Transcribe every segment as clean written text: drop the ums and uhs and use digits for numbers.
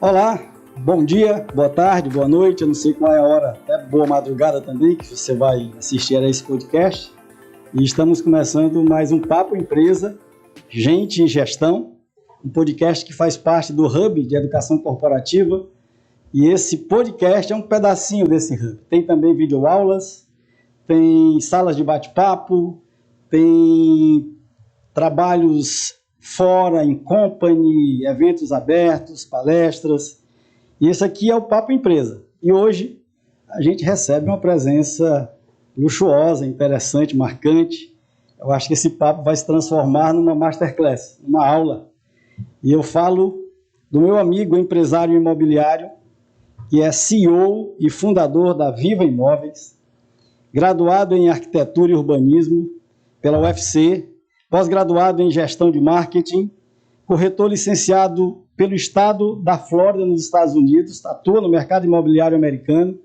Olá, bom dia, boa tarde, boa noite, eu não sei qual é a hora, até boa madrugada também, que você vai assistir a esse podcast. E estamos começando mais um Papo Empresa, Gente em Gestão, um podcast que faz parte do Hub de Educação Corporativa. E esse podcast é um pedacinho desse Hub. Tem também videoaulas, tem salas de bate-papo, tem trabalhos fora, em company, eventos abertos, palestras. E esse aqui é o Papo Empresa. E hoje a gente recebe uma presença luxuosa, interessante, marcante. Eu acho que esse papo vai se transformar numa masterclass, numa aula. E eu falo do meu amigo empresário imobiliário, que é CEO e fundador da Viva Imóveis, graduado em Arquitetura e Urbanismo pela UFC, pós-graduado em Gestão de Marketing, corretor licenciado pelo Estado da Flórida, nos Estados Unidos, atua no mercado imobiliário americano.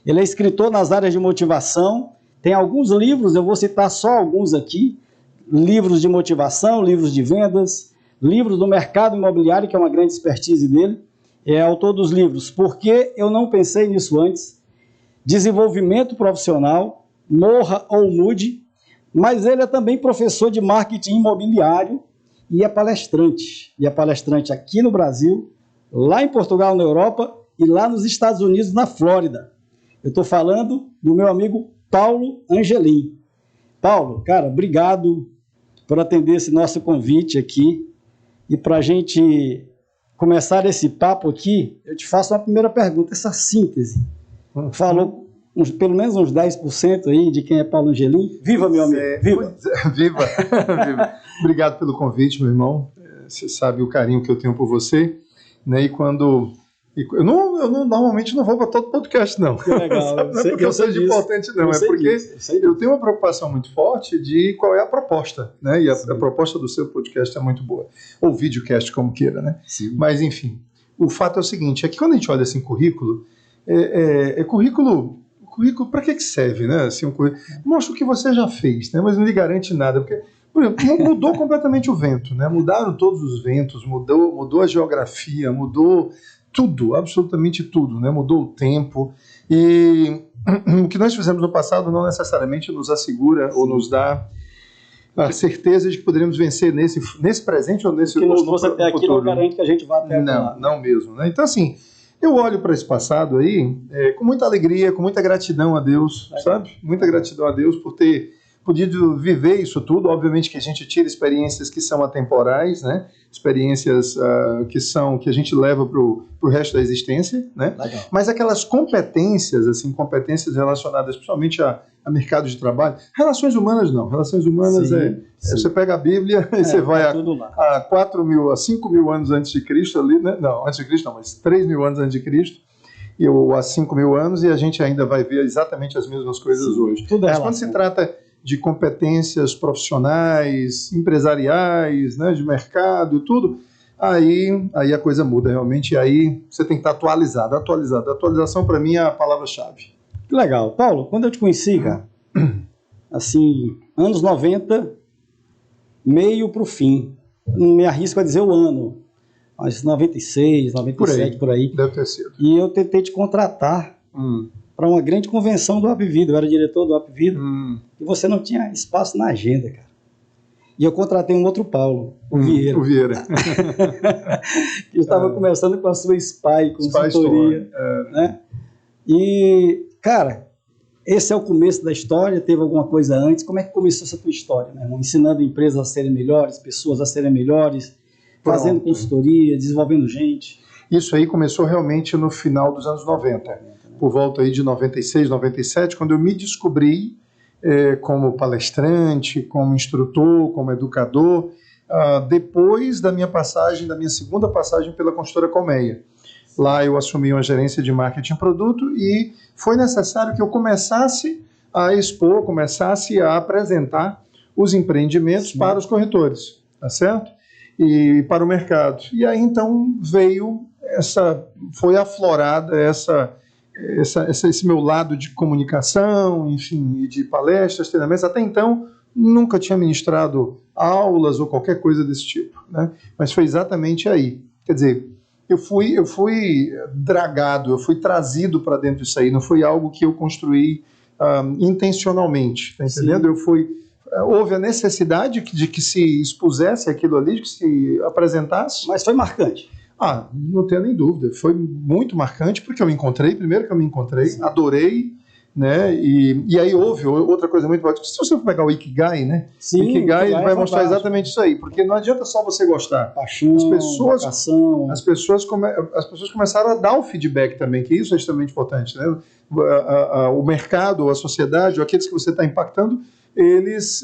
Ele é escritor nas áreas de motivação, tem alguns livros, eu vou citar só alguns aqui, livros de motivação, livros de vendas, livros do mercado imobiliário, que é uma grande expertise dele. É autor dos livros Por que eu não pensei nisso antes, Desenvolvimento Profissional, Morra ou Mude, mas ele é também professor de marketing imobiliário e é palestrante. E é palestrante aqui no Brasil, lá em Portugal, na Europa, e lá nos Estados Unidos, na Flórida. Eu estou falando do meu amigo Paulo Angelim. Paulo, cara, obrigado por atender esse nosso convite aqui. E para a gente começar esse papo aqui, eu te faço uma primeira pergunta, essa síntese. Falou pelo menos uns 10% aí de quem é Paulo Angelim. Viva, meu amigo! Viva! Viva! Viva! Obrigado pelo convite, meu irmão. Você sabe o carinho que eu tenho por você. Né? Eu normalmente não vou para todo podcast, não. Que legal. Não é porque eu seja importante, não. É porque eu tenho uma preocupação muito forte de qual é a proposta. Né? E a proposta do seu podcast é muito boa. Ou videocast, como queira. Né? Mas, enfim, o fato é o seguinte, é que quando a gente olha assim, currículo, currículo para que serve, né? Assim, mostra o que você já fez, né? Mas não lhe garante nada, porque, por exemplo, mudou completamente o vento, né? Mudaram todos os ventos, mudou a geografia, mudou tudo, absolutamente tudo, né? Mudou o tempo, e o que nós fizemos no passado não necessariamente nos assegura ou nos dá a certeza de que poderemos vencer nesse presente ou nesse futuro. O que nos trouxe até aqui não garante que a gente vá até lá. Não mesmo, né? Então, assim, eu olho para esse passado aí com muita alegria, com muita gratidão a Deus, sabe? Muita gratidão a Deus por ter podido viver isso tudo. Obviamente que a gente tira experiências que são atemporais, né? Experiências que a gente leva para o resto da existência, né? Mas aquelas competências, assim, competências relacionadas principalmente a mercado de trabalho, relações humanas não. Relações humanas você pega a Bíblia e você vai a 5 mil anos antes de Cristo ali, né? Não, antes de Cristo não, mas 3 mil anos antes de Cristo, ou há 5 mil anos, e a gente ainda vai ver exatamente as mesmas coisas hoje. Mas quando se trata de competências profissionais, empresariais, né, de mercado, tudo, aí a coisa muda realmente, e aí você tem que estar atualizado. Atualização, para mim, é a palavra-chave. Que legal. Paulo, quando eu te conheci, cara, assim, anos 90, meio para o fim, não me arrisco a dizer o ano, mas 96, 97, por aí. Deve ter sido. E eu tentei te contratar para uma grande convenção do Apvida. Eu era diretor do Apvida e você não tinha espaço na agenda, cara. E eu contratei um outro Paulo, o Vieira. O Vieira. Que estava começando com a sua SPY, consultoria. Né? E, cara, esse é o começo da história. Teve alguma coisa antes? Como é que começou essa tua história, né, irmão? Ensinando empresas a serem melhores, pessoas a serem melhores, fazendo consultoria, desenvolvendo gente. Isso aí começou realmente no final dos anos 90. Por volta aí de 96, 97, quando eu me descobri como palestrante, como instrutor, como educador, depois da minha segunda passagem pela consultora Colmeia. Lá eu assumi uma gerência de marketing produto e foi necessário que eu começasse a expor, começasse a apresentar os empreendimentos para os corretores, tá certo? E para o mercado. E aí então foi aflorada esse meu lado de comunicação, enfim, e de palestras, treinamentos. Até então nunca tinha ministrado aulas ou qualquer coisa desse tipo, né? Mas foi exatamente aí. Quer dizer, eu fui dragado, eu fui trazido para dentro disso aí, não foi algo que eu construí intencionalmente, tá entendendo? Houve a necessidade de que se expusesse aquilo ali, de que se apresentasse. Mas foi marcante. Não tenho nem dúvida, foi muito marcante, porque eu me encontrei, primeiro que eu me encontrei, sim, adorei, né? E aí houve outra coisa muito importante. Se você for pegar o Ikigai, né? Sim, o Ikigai ele vai mostrar fantástico. Exatamente isso aí, porque não adianta só você gostar. Paixão, vocação. As pessoas começaram a dar o feedback também, que isso é extremamente importante, né? O mercado, a sociedade, aqueles que você está impactando, eles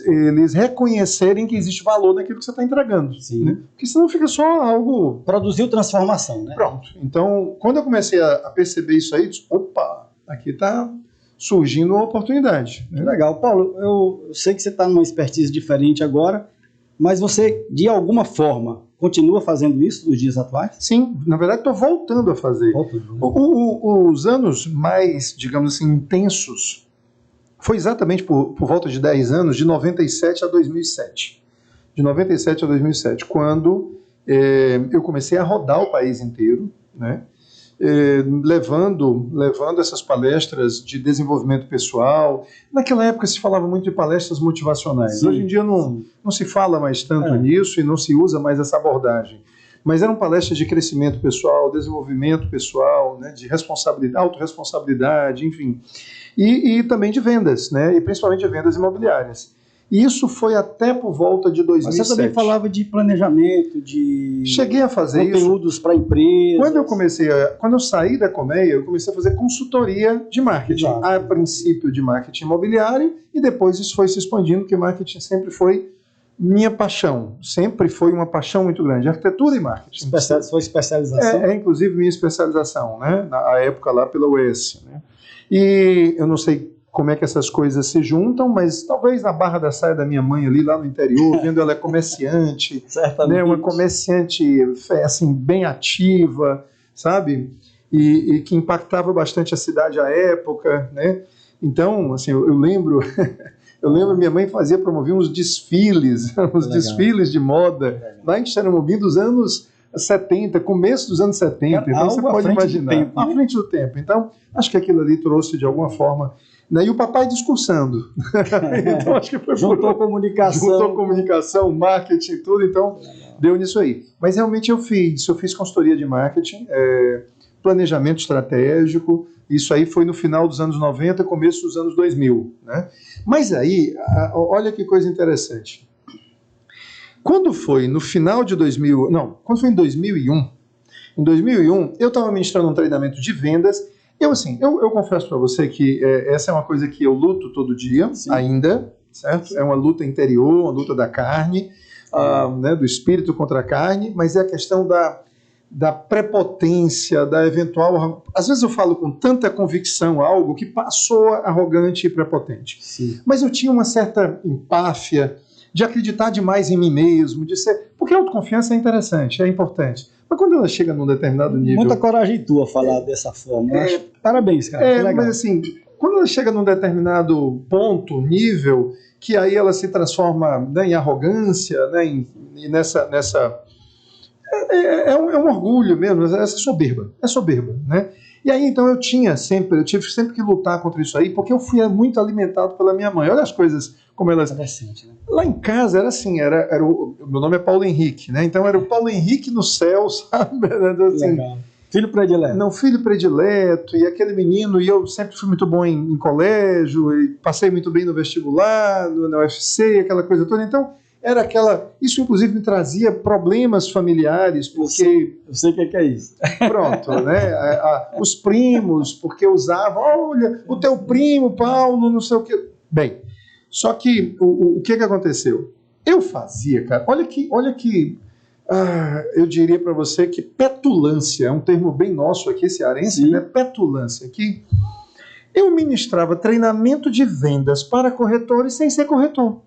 reconhecerem que existe valor naquilo que você está entregando. Sim. Né? Porque senão fica só algo... Produziu transformação, né? Pronto. Então, quando eu comecei a perceber isso aí, eu disse, opa, aqui está surgindo uma oportunidade. Né? Legal. Paulo, eu sei que você está numa expertise diferente agora, mas você, de alguma forma, continua fazendo isso nos dias atuais? Sim, na verdade estou voltando a fazer. Os anos mais, digamos assim, intensos, foi exatamente por volta de 10 anos, de 97 a 2007. De 97 a 2007, quando eu comecei a rodar o país inteiro, né? Levando essas palestras de desenvolvimento pessoal. Naquela época se falava muito de palestras motivacionais. Sim. Hoje em dia não se fala mais tanto nisso e não se usa mais essa abordagem. Mas eram palestras de crescimento pessoal, desenvolvimento pessoal, né, de responsabilidade, autorresponsabilidade, enfim. E também de vendas, né, e principalmente de vendas imobiliárias. Isso foi até por volta de 2007. Mas você também falava de planejamento, de... Cheguei a fazer conteúdos para empresas. Quando eu saí da Colmeia, eu comecei a fazer consultoria de marketing. Exato. A princípio de marketing imobiliário, e depois isso foi se expandindo, porque marketing sempre foi minha paixão. Sempre foi uma paixão muito grande. Arquitetura e marketing. Foi especialização? Inclusive minha especialização, né? Na época lá pela UES. Né? E eu não sei como é que essas coisas se juntam, mas talvez na Barra da Saia da minha mãe ali, lá no interior, vendo ela é comerciante, né, uma comerciante assim, bem ativa, sabe? E que impactava bastante a cidade à época, né? Então, assim, eu lembro minha mãe promovia uns desfiles, desfiles de moda, lá em Xeramobim dos anos 70, começo dos anos 70, então você pode imaginar, à frente do tempo. Então, acho que aquilo ali trouxe de alguma forma. E o papai discursando. Então, acho que foi juntou comunicação, marketing, tudo, então deu nisso aí. Mas realmente eu fiz consultoria de marketing, planejamento estratégico, isso aí foi no final dos anos 90, começo dos anos 2000. Né? Mas aí, olha que coisa interessante. Quando foi no final de 2000, não, quando foi em 2001, eu estava ministrando um treinamento de vendas. Eu confesso para você que essa é uma coisa que eu luto todo dia, sim, ainda, certo? É uma luta interior, uma luta da carne, né, do espírito contra a carne, mas é a questão da prepotência, da eventual... Às vezes eu falo com tanta convicção algo que passou arrogante e prepotente. Sim. Mas eu tinha uma certa empáfia de acreditar demais em mim mesmo, de ser... Porque a autoconfiança é interessante, é importante. Mas quando ela chega num determinado nível... Muita coragem tua falar dessa forma. Parabéns, cara. Que legal. Mas assim, quando ela chega num determinado ponto, nível, que aí ela se transforma, né, em arrogância, né, e nessa é um orgulho mesmo, é soberba, né? E aí então eu tive sempre que lutar contra isso aí, porque eu fui muito alimentado pela minha mãe. Olha as coisas como elas... Interessante, né? Lá em casa era assim, meu nome é Paulo Henrique, né? Então era o Paulo Henrique no céu, sabe? Assim, legal. Filho predileto. Não, filho predileto, e aquele menino, e eu sempre fui muito bom em colégio, e passei muito bem no vestibular, na UFC, aquela coisa toda. Então, era aquela... Isso, inclusive, me trazia problemas familiares, porque... Eu sei o que é isso. Pronto, né? Os primos, porque usavam, olha, o teu primo, Paulo, não sei o quê. Bem, só que o que aconteceu? Eu fazia, cara, olha que eu diria para você que petulância, é um termo bem nosso aqui, cearense, né? Petulância, que eu ministrava treinamento de vendas para corretores sem ser corretor.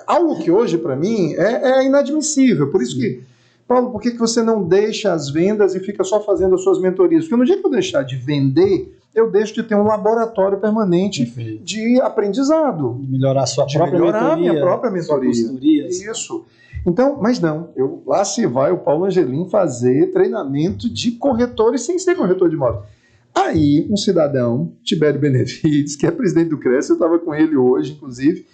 Algo que hoje, para mim, é inadmissível. Por isso que, Paulo, por que você não deixa as vendas e fica só fazendo as suas mentorias? Porque no dia que eu deixar de vender, eu deixo de ter um laboratório permanente de aprendizado. Melhorar a sua própria melhorar mentoria. Minha própria mentoria. Consultoria. Isso. Então, mas não, lá se vai o Paulo Angelim fazer treinamento de corretores sem ser corretor de imóvel. Aí, um cidadão, Tibério Benevides, que é presidente do Cresce, eu estava com ele hoje, inclusive,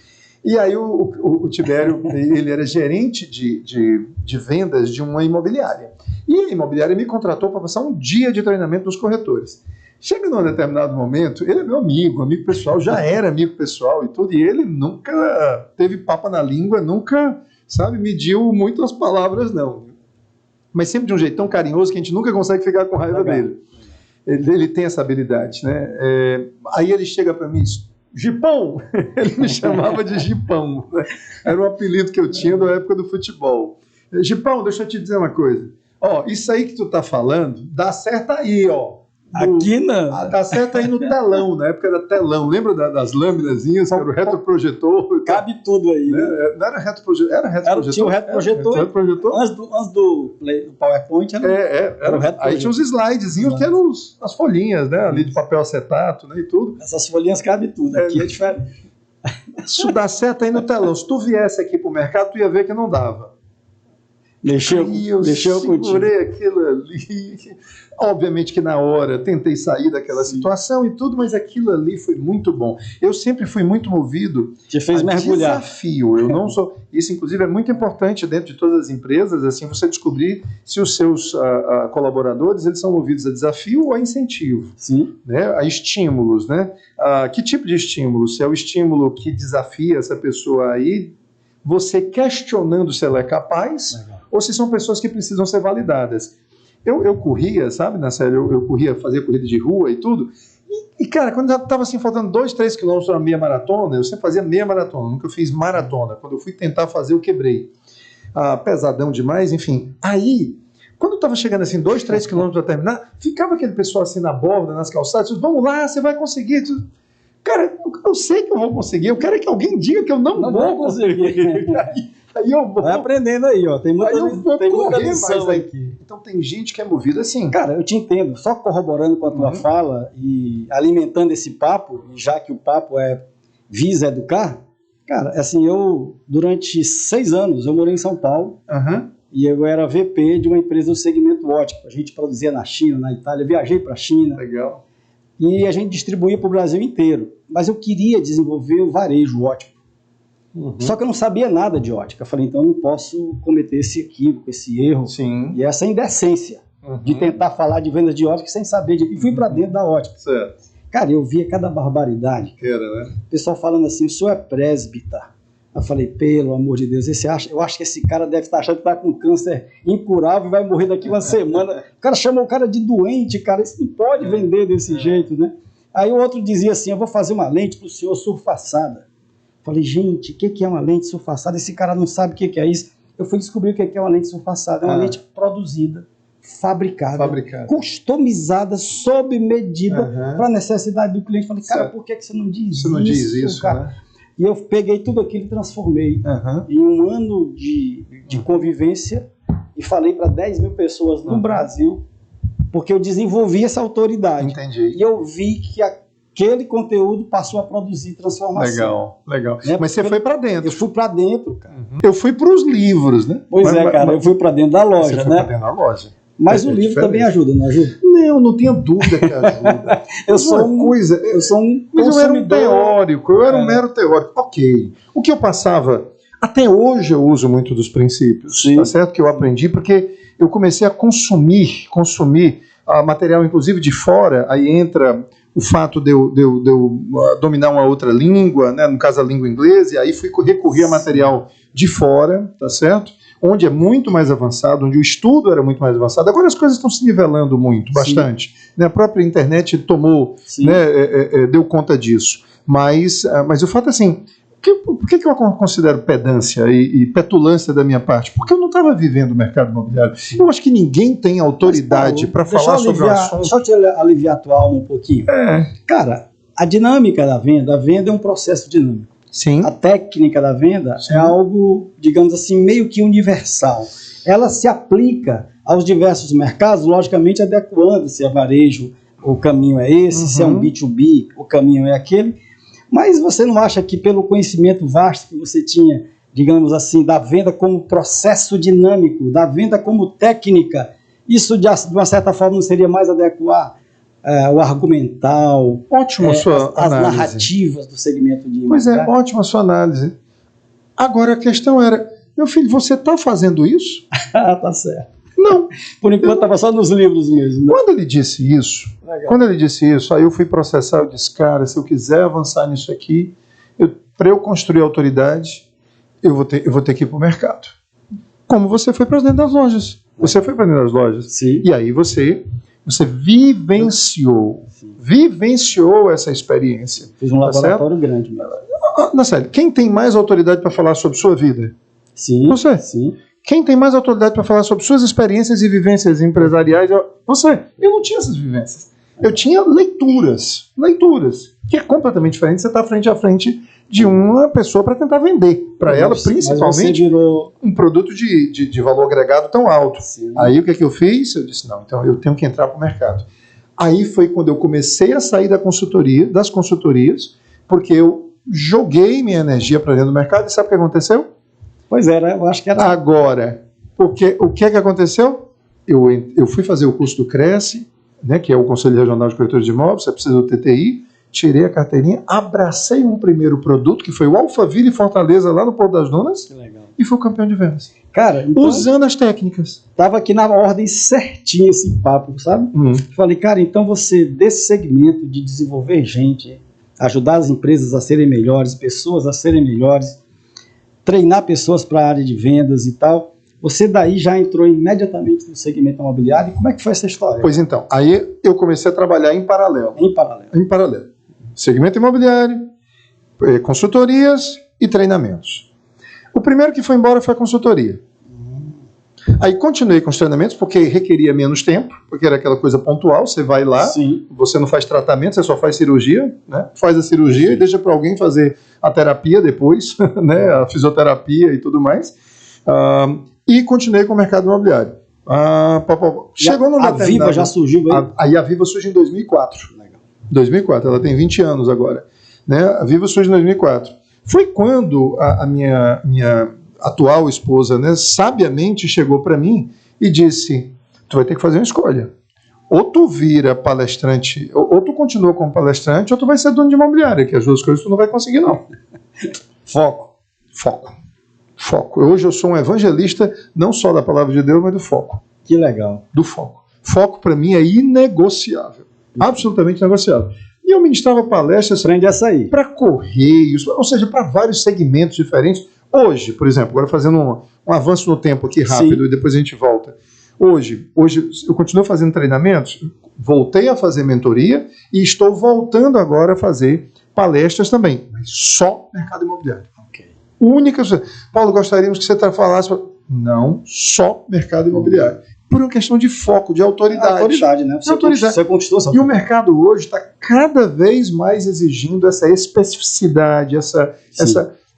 e aí o Tibério, ele era gerente de vendas de uma imobiliária. E a imobiliária me contratou para passar um dia de treinamento dos corretores. Chega num determinado momento, ele é meu amigo pessoal, já era amigo pessoal e tudo, e ele nunca teve papa na língua, nunca, sabe, mediu muito as palavras, não. Mas sempre de um jeito tão carinhoso que a gente nunca consegue ficar com raiva dele. Ele tem essa habilidade, né? Aí ele chega para mim e diz, Gipão! Ele me chamava de Gipão, né? Era um apelido que eu tinha na época do futebol. Gipão, deixa eu te dizer uma coisa. Ó, isso aí que tu tá falando, dá certo aí, ó. Aqui não. Dá certo aí no telão, na época era telão. Lembra das lâminazinhas, que era o retroprojetor? Cabe tudo aí. Né? Não era retroprojetor? Era retroprojetor? Tinha o retroprojetor. Antes do PowerPoint era o retroprojetor. Aí tinha uns slidezinhos que eram as folhinhas, né? Ali de papel acetato, né? E tudo. Essas folhinhas cabe tudo. Aqui é diferente. Isso dá certo aí no telão. Se tu viesse aqui pro mercado, tu ia ver que não dava. Mexeu contigo. Segurei aquilo ali. Obviamente que na hora tentei sair daquela situação e tudo, mas aquilo ali foi muito bom. Eu sempre fui muito movido Te fez mergulhar. Desafio. Eu não sou. Isso, inclusive, é muito importante dentro de todas as empresas, assim, você descobrir se os seus colaboradores eles são movidos a desafio ou a incentivo. Sim. Né? A estímulos, né? Que tipo de estímulo? Se é o estímulo que desafia essa pessoa aí, você questionando se ela é capaz. Legal. Ou se são pessoas que precisam ser validadas. Eu corria, sabe, na série, eu corria, fazia corrida de rua e tudo, e cara, quando já estava assim, faltando 2, 3 quilômetros para meia maratona, eu sempre fazia meia maratona, nunca fiz maratona. Quando eu fui tentar fazer, eu quebrei. Pesadão demais, enfim. Aí, quando eu estava chegando assim, 2, 3 quilômetros para terminar, ficava aquele pessoal assim na borda, nas calçadas, disse, vamos lá, você vai conseguir. Cara, eu sei que eu vou conseguir, eu quero que alguém diga que eu não vou conseguir. Aí eu vou. Vai aprendendo aí, ó. Tem muita lição aqui. Então tem gente que é movida assim. Cara, eu te entendo. Só corroborando com a tua fala e alimentando esse papo, já que o papo visa educar, cara, assim, durante 6 anos, eu morei em São Paulo e eu era VP de uma empresa do segmento óptico. A gente produzia na China, na Itália, viajei para a China. Legal. E a gente distribuía para o Brasil inteiro. Mas eu queria desenvolver o varejo óptico. Só que eu não sabia nada de ótica. Eu falei, então eu não posso cometer esse equívoco, esse erro. Sim. E essa indecência de tentar falar de venda de ótica sem saber. E fui para dentro da ótica. Certo. Cara, eu via cada barbaridade. Né? O pessoal falando assim, o senhor é presbítero. Eu falei, pelo amor de Deus, eu acho que esse cara deve estar achando que está com câncer incurável e vai morrer daqui uma semana. O cara chamou o cara de doente, cara. Isso não pode vender desse jeito, né? Aí o outro dizia assim, eu vou fazer uma lente para o senhor surfaçada. Falei, gente, o que é uma lente surfaçada? Esse cara não sabe o que é isso. Eu fui descobrir o que é uma lente surfaçada. É uma lente produzida, fabricada, customizada, sob medida para a necessidade do cliente. Falei, cara, por que você não diz isso? Você não diz isso, cara? Né? E eu peguei tudo aquilo e transformei em um ano de convivência e falei para 10 mil pessoas no Brasil, porque eu desenvolvi essa autoridade. Entendi. E eu vi que aquele conteúdo passou a produzir transformação. Legal. Mas você foi para dentro. Eu fui para dentro, cara. Eu fui para os livros, né? Cara, eu fui para dentro da loja, você foi para dentro da loja. Mas o livro também ajuda, não ajuda? Não tenho dúvida que ajuda. eu sou um Mas eu era um teórico, eu era um mero teórico. Ok. O que eu passava, até hoje eu uso muito dos princípios, tá certo? Que eu aprendi, porque eu comecei a consumir material, inclusive de fora, aí entra o fato de eu dominar uma outra língua, né? No caso a língua inglesa, e aí fui recorrer a material de fora, tá certo? Onde é muito mais avançado, onde o estudo era muito mais avançado. Agora as coisas estão se nivelando muito, bastante. Né? A própria internet tomou, né, deu conta disso. Mas o fato é assim, por que eu considero pedância e petulância da minha parte? Porque eu não estava vivendo o mercado imobiliário. Eu acho que ninguém tem autoridade para falar sobre o assunto. Deixa eu te aliviar a tua alma um pouquinho. Cara, a dinâmica da venda é um processo dinâmico. Sim. A técnica da venda é algo, digamos assim, meio que universal. Ela se aplica aos diversos mercados, logicamente adequando se é varejo, o caminho é esse, se é um B2B, o caminho é aquele. Mas você não acha que pelo conhecimento vasto que você tinha digamos assim, da venda como processo dinâmico, da venda como técnica, isso de uma certa forma não seria mais adequar o argumental, Ótimo as narrativas do segmento de Pois é, ótima sua análise. Agora a questão era, meu filho, você está fazendo isso? Tá certo. Não. Por enquanto estava só nos livros mesmo. Né? Quando ele disse isso, aí eu fui processar, eu disse, cara, se eu quiser avançar nisso aqui, para eu construir autoridade, eu vou ter que ir para o mercado. Como você foi para dentro das lojas. Você foi para dentro das lojas. Sim. E aí você vivenciou essa experiência. Fiz um laboratório grande. Marcelo, quem tem mais autoridade para falar sobre sua vida? Sim. Você. Sim. Quem tem mais autoridade para falar sobre suas experiências e vivências empresariais? Você. Eu não tinha essas vivências. Eu tinha leituras, que é completamente diferente. Você está frente a frente de uma pessoa para tentar vender para ela, principalmente, um produto de valor agregado tão alto. Sim. Aí o que é que eu fiz? Eu disse, não, então eu tenho que entrar para o mercado. Aí foi quando eu comecei a sair das consultorias, porque eu joguei minha energia para dentro do mercado e sabe o que aconteceu? Pois era, eu acho que era. Agora, porque o que é que aconteceu? Eu fui fazer o curso do Cresce, né, que é o Conselho Regional de Corretores de Imóveis, você precisa do TTI, tirei a carteirinha, abracei um primeiro produto, que foi o Alphaville Fortaleza, lá no Porto das Dunas, Que legal. e fui campeão de vendas. Cara, então, usando as técnicas. Tava aqui na ordem certinho esse papo, sabe? Falei, cara, então você, desse segmento de desenvolver gente, ajudar as empresas a serem melhores, pessoas a serem melhores, treinar pessoas para a área de vendas e tal, você daí já entrou imediatamente no segmento imobiliário. E como é que foi essa história? Pois então, aí eu comecei a trabalhar em paralelo. Em paralelo. Segmento imobiliário, consultorias e treinamentos. O primeiro que foi embora foi a consultoria. Aí continuei com os treinamentos, porque requeria menos tempo, porque era aquela coisa pontual, você vai lá, Sim. Você não faz tratamento, você só faz cirurgia, né? Faz a cirurgia e deixa para alguém fazer a terapia depois, né? A fisioterapia e tudo mais. E continuei com o mercado imobiliário. Chegou no A Viva já surgiu aí? Aí a Viva surge em 2004. Legal. 2004, ela tem 20 anos agora. Né? A Viva surge em 2004. Foi quando a minha atual esposa, né, sabiamente chegou para mim e disse, tu vai ter que fazer uma escolha. Ou tu vira palestrante, ou tu continua como palestrante, ou tu vai ser dono de imobiliária, que as duas coisas tu não vai conseguir, não. Foco. Hoje eu sou um evangelista, não só da palavra de Deus, mas do foco. Que legal. Do foco. Foco para mim é inegociável. Absolutamente negociável. E eu ministrava palestras para correios, ou seja, para vários segmentos diferentes. Hoje, por exemplo, agora fazendo um avanço no tempo aqui rápido, Sim. E depois a gente volta. Hoje eu continuo fazendo treinamentos, voltei a fazer mentoria e estou voltando agora a fazer palestras também, mas só mercado imobiliário. Okay. Única. Paulo, gostaríamos que você falasse. Não, só mercado imobiliário. Por uma questão de foco, de autoridade. Autoridade, né? Você conquistou essa. E o mercado hoje está cada vez mais exigindo essa especificidade, essa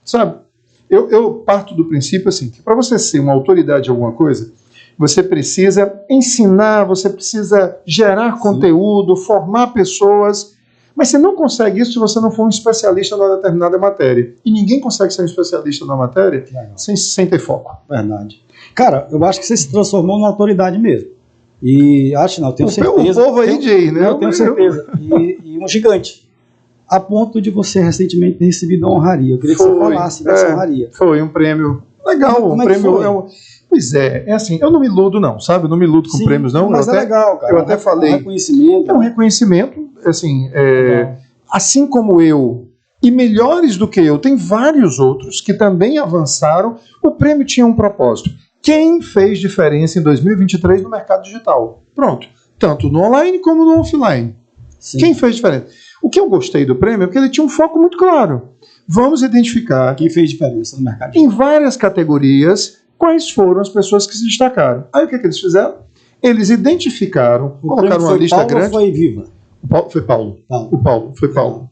sabe? Eu parto do princípio assim, que para você ser uma autoridade em alguma coisa, você precisa ensinar, você precisa gerar conteúdo, formar pessoas, mas você não consegue isso se você não for um especialista numa determinada matéria. E ninguém consegue ser um especialista numa matéria sem ter foco. Verdade. Cara, eu acho que você se transformou numa autoridade mesmo. E acho não, eu tenho certeza. O povo aí, Jay, né? Eu tenho certeza. E um gigante. A ponto de você recentemente ter recebido uma honraria. Eu queria que você falasse dessa honraria. Foi um prêmio legal. Como um prêmio. Pois é assim, eu não me iludo não, sabe? Eu não me iludo com prêmios não. Mas é legal, cara. Eu até falei. Um reconhecimento. É um reconhecimento, assim, assim como eu, e melhores do que eu, tem vários outros que também avançaram. O prêmio tinha um propósito. Quem fez diferença em 2023 no mercado digital? Pronto. Tanto no online como no offline. Sim. Quem fez diferença? O que eu gostei do prêmio é porque ele tinha um foco muito claro. Vamos identificar quem fez diferença no mercado digital. Em várias categorias, quais foram as pessoas que se destacaram. Aí o que eles fizeram? Eles identificaram, colocaram uma lista grande. Foi Viva? Foi Paulo. Foi Paulo.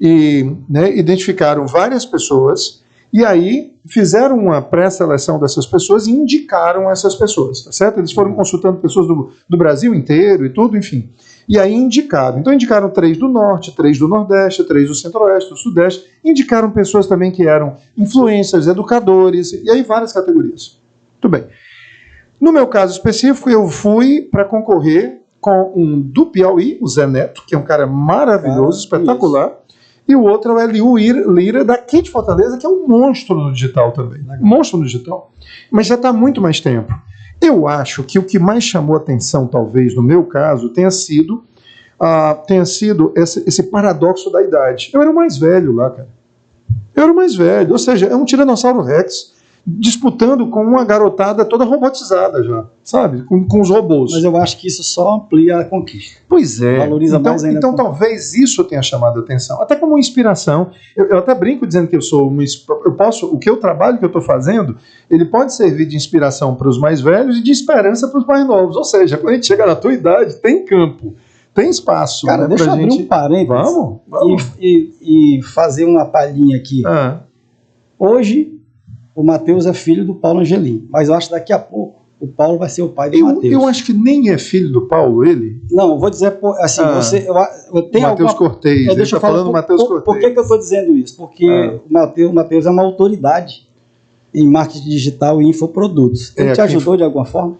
E identificaram várias pessoas e aí fizeram uma pré-seleção dessas pessoas e indicaram essas pessoas, tá certo? Eles foram consultando pessoas do Brasil inteiro e tudo, enfim. E aí indicaram. Então indicaram 3 do Norte, 3 do Nordeste, 3 do Centro-Oeste, do Sudeste. Indicaram pessoas também que eram influencers, educadores, e aí várias categorias. Muito bem. No meu caso específico, eu fui para concorrer com um do Piauí, o Zé Neto, que é um cara maravilhoso, espetacular. Isso. E o outro é o Eliu Lira, daqui de Fortaleza, que é um monstro no digital também. Um monstro no digital. Mas já está há muito mais tempo. Eu acho que o que mais chamou atenção, talvez, no meu caso, tenha sido esse paradoxo da idade. Eu era o mais velho lá, cara. Eu era o mais velho. Ou seja, é um Tiranossauro Rex disputando com uma garotada toda robotizada já, sabe? Com os robôs. Mas eu acho que isso só amplia a conquista. Pois é. Valoriza mais ainda. Então talvez isso tenha chamado a atenção. Até como inspiração. Eu até brinco dizendo que o que eu trabalho, que eu estou fazendo, ele pode servir de inspiração para os mais velhos e de esperança para os mais novos. Ou seja, quando a gente chega na tua idade, tem campo. Tem espaço. Cara, né, deixa eu abrir um parênteses. Vamos. E fazer uma palhinha aqui. Hoje, o Matheus é filho do Paulo Angelim, mas eu acho que daqui a pouco o Paulo vai ser o pai do Matheus. Eu acho que nem é filho do Paulo, ele. Não, eu vou dizer assim, eu tenho Matheus Cortez, ele está falando do Matheus Cortez. Por que eu estou dizendo isso? Porque o Matheus é uma autoridade em marketing digital e infoprodutos. Ele te ajudou de alguma forma?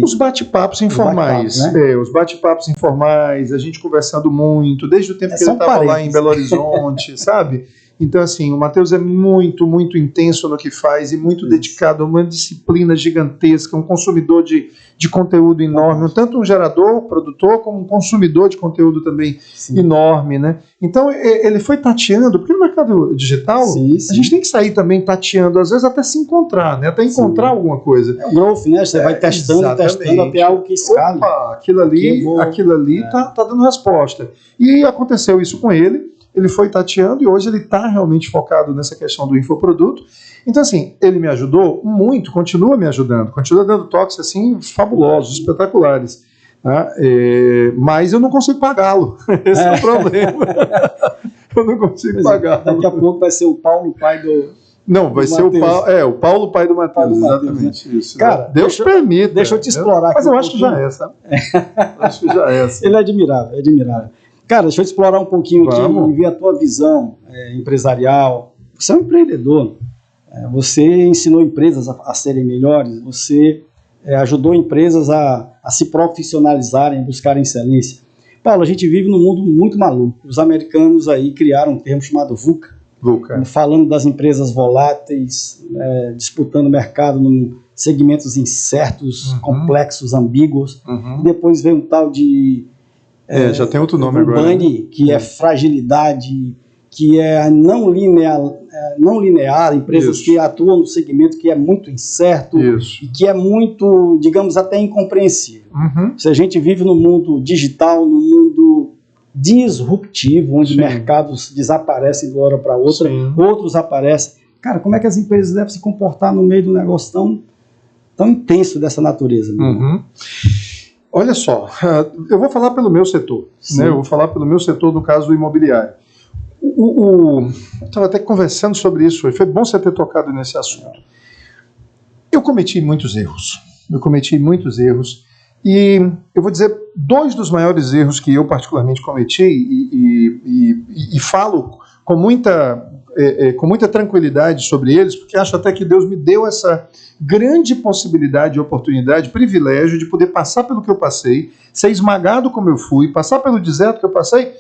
Os bate-papos informais, né? Os bate-papos informais, a gente conversando muito, desde o tempo que ele estava lá em Belo Horizonte, sabe? Então, assim, o Matheus é muito, muito intenso no que faz e muito dedicado a uma disciplina gigantesca, um consumidor de conteúdo enorme, tanto um gerador, produtor, como um consumidor de conteúdo também enorme, né? Então, ele foi tateando, porque no mercado digital, a gente tem que sair também tateando, às vezes até se encontrar, né? Até encontrar alguma coisa. É o growth, né? Você vai testando até algo que escala. Opa, aquilo ali tá dando resposta. E aconteceu isso com ele. Ele foi tateando e hoje ele está realmente focado nessa questão do infoproduto. Então, assim, ele me ajudou muito, continua me ajudando, continua dando toques assim fabulosos, espetaculares. Tá? Mas eu não consigo pagá-lo. Esse é o problema. Eu não consigo pagá-lo. Daqui a pouco vai ser o Paulo, pai do. Não, vai ser o Paulo, pai do Matheus. Exatamente isso. Cara, Deus permita. Deixa eu te explorar. Mas eu acho que já é, sabe? Acho que já é. Ele é admirável. Cara, deixa eu explorar um pouquinho aqui e ver a tua visão empresarial. Você é um empreendedor. Você ensinou empresas a serem melhores. Você ajudou empresas a se profissionalizarem, buscarem excelência. Paulo, a gente vive num mundo muito maluco. Os americanos aí criaram um termo chamado VUCA. Falando das empresas voláteis, disputando mercado em segmentos incertos, complexos, ambíguos. E depois veio um tal de... já tem outro nome agora. Bunny, que é fragilidade, que é não linear, empresas que atuam no segmento que é muito incerto e que é muito, digamos, até incompreensível. Se a gente vive num mundo digital, num mundo disruptivo, onde mercados desaparecem de uma hora para outra, outros aparecem. Cara, como é que as empresas devem se comportar no meio de um negócio tão intenso dessa natureza? Olha só, eu vou falar pelo meu setor, né? Eu vou falar pelo meu setor no caso do imobiliário. Eu estava até conversando sobre isso hoje, foi bom você ter tocado nesse assunto. Eu cometi muitos erros, e eu vou dizer 2 dos maiores erros que eu particularmente cometi e falo com muita tranquilidade sobre eles, porque acho até que Deus me deu essa grande possibilidade e oportunidade, privilégio de poder passar pelo que eu passei, ser esmagado como eu fui, passar pelo deserto que eu passei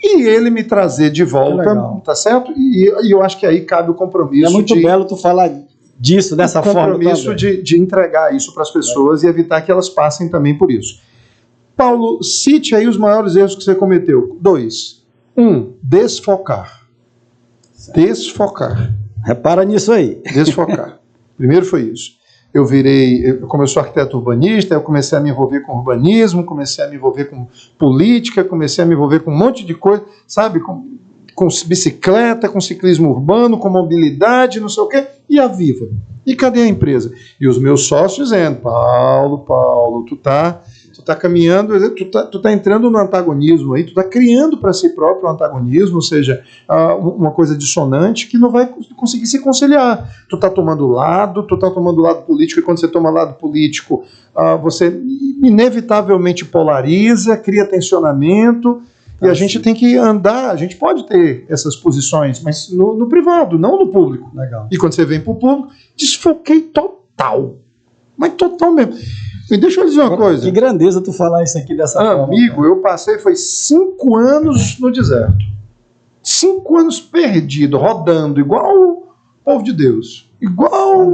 e ele me trazer de volta, tá certo? E eu acho que aí cabe o compromisso. É muito belo tu falar disso, dessa forma. O compromisso de entregar isso para as pessoas e evitar que elas passem também por isso. Paulo, cite aí os maiores erros que você cometeu. 2. 1. Desfocar. Desfocar. Repara nisso aí. Desfocar. Primeiro foi isso. Como eu sou arquiteto urbanista, eu comecei a me envolver com urbanismo, comecei a me envolver com política, comecei a me envolver com um monte de coisa, sabe? Com bicicleta, com ciclismo urbano, com mobilidade, não sei o quê, e a Viva. E cadê a empresa? E os meus sócios dizendo, Paulo, tu tá caminhando, tu tá entrando no antagonismo aí, tu tá criando para si próprio um antagonismo, ou seja, uma coisa dissonante que não vai conseguir se conciliar. Tu tá tomando lado político, e quando você toma lado político, você inevitavelmente polariza, cria tensionamento, e a gente tem que andar, a gente pode ter essas posições, mas no privado, não no público. Legal. E quando você vem para o público, desfoquei total. Mas total mesmo. E deixa eu dizer uma coisa. Que grandeza tu falar isso aqui dessa forma. Amigo, eu passei, foi 5 anos no deserto. 5 anos perdido, rodando, igual o povo de Deus. Igual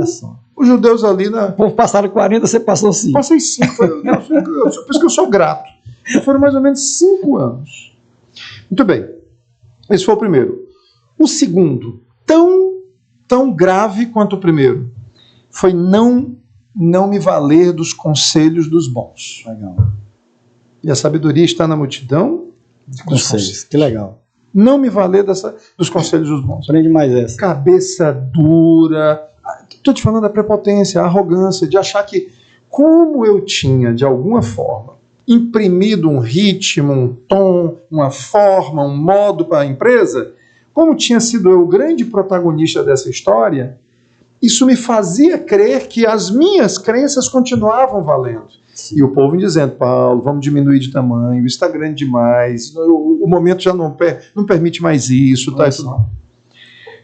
os judeus ali na... O povo passaram 40, você passou 5. Passei 5. Por isso que eu sou grato. Foram mais ou menos 5 anos. Muito bem. Esse foi o primeiro. O segundo, tão grave quanto o primeiro, foi não me valer dos conselhos dos bons. Legal. E a sabedoria está na multidão de conselhos. Que legal. Não me valer dos conselhos dos bons. Aprende mais essa. Cabeça dura. Estou te falando da prepotência, a arrogância, de achar que, como eu tinha, de alguma forma, imprimido um ritmo, um tom, uma forma, um modo para a empresa, como tinha sido eu o grande protagonista dessa história, isso me fazia crer que as minhas crenças continuavam valendo. Sim. E o povo me dizendo, Paulo, vamos diminuir de tamanho, isso está grande demais, o momento já não permite mais isso. Tá, isso não.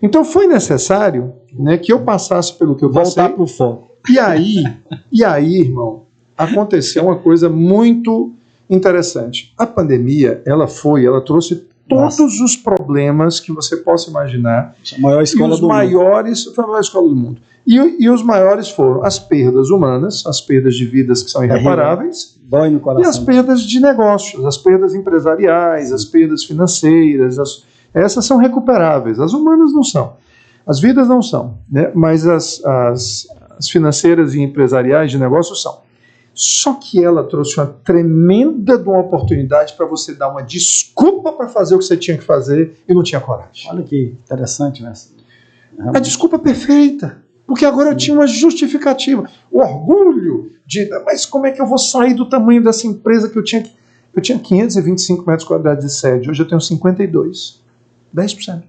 Então foi necessário, né, que eu passasse pelo que eu passei. Voltar para o foco. E aí, irmão, aconteceu uma coisa muito interessante. A pandemia, ela trouxe todos os problemas que você possa imaginar. A maior escola do mundo. Foi a maior escola do mundo. E os maiores foram as perdas humanas, as perdas de vidas que são irreparáveis, dói no coração. E as perdas de negócios, as perdas empresariais, as perdas financeiras, essas são recuperáveis. As humanas não são. As vidas não são, né? Mas as financeiras e empresariais de negócios são. Só que ela trouxe uma tremenda de uma oportunidade para você dar uma desculpa para fazer o que você tinha que fazer e não tinha coragem. Olha que interessante, né? A desculpa perfeita, porque agora eu tinha uma justificativa. O orgulho de, mas como é que eu vou sair do tamanho dessa empresa que eu tinha? Eu tinha 525 metros quadrados de sede, hoje eu tenho 52. 10%.